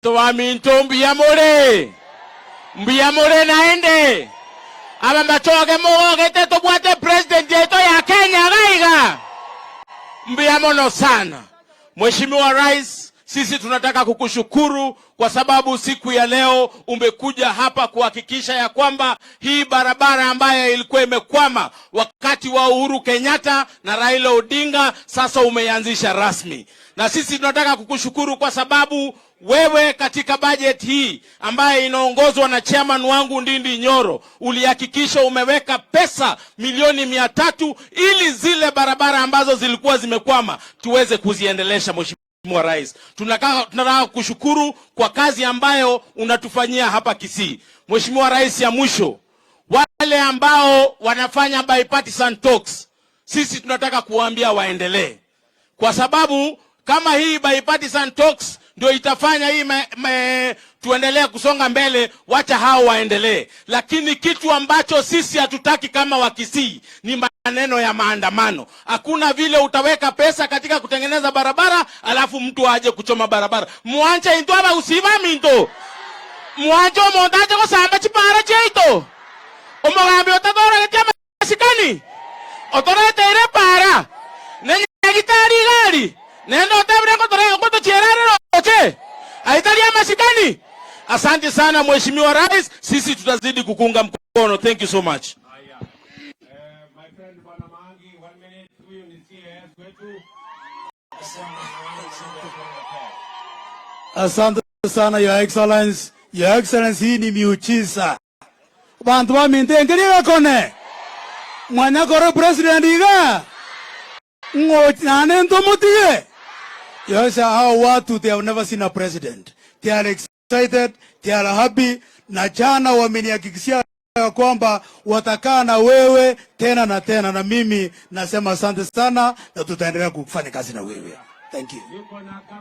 Towaminto mbiyamore naende aba machoge mogete tobwate president yetu ya Kenya gaiga mbiyamono sana. Mheshimiwa Rais, sisi tunataka kukushukuru kwa sababu siku ya leo umekuja hapa kuhakikisha ya kwamba hii barabara ambayo ilikuwa imekwama wakati wa Uhuru Kenyatta na Raila Odinga sasa umeanzisha rasmi. Na sisi tunataka kukushukuru kwa sababu wewe katika budget hii ambaye inaongozwa na chairman wangu Ndindi Nyoro ulihakikisha umeweka pesa milioni 300 ili zile barabara ambazo zilikuwa zimekwama tuweze kuziendelesha. Mheshimiwa Rais, tunataka kushukuru kwa kazi ambayo unatufanyia hapa Kisii. Mheshimiwa Rais, ya mwisho, wale ambao wanafanya bipartisan talks, sisi tunataka kuwaambia waendelee, kwa sababu kama hii bipartisan talks ndio itafanya hii tuendelee kusonga mbele, wacha hao waendelee. Lakini kitu ambacho sisi hatutaki kama Wakisii ni maneno ya maandamano. Hakuna vile utaweka pesa katika kutengeneza barabara alafu mtu aje kuchoma barabara. Muanche into aba usiba minto. Muanche montaje ko samba chipara cheito. Omogambi otadora getia masikani. Otore tere para. Nenya gitari gari. Nendo tebre ko tore ko to cherare oche. Aitalia masikani. Asante sana Mheshimiwa Rais, sisi tutazidi kukunga mkono. Thank you so much. My friend Bwana Mangi, 1 minute, huyu ni CAS wetu. Asante sana Your Excellence. Your Excellence, hii ni miujiza. Bantu wa mintengeria kone. Mwana koro president iga. Nane ntomutie. Yes, hao watu, they have never seen a president. They are excited, they are happy. Na jana wamenihakikishia kwamba watakaa na wewe tena na tena, na mimi nasema asante sana na tutaendelea kufanya kazi na wewe. Thank you.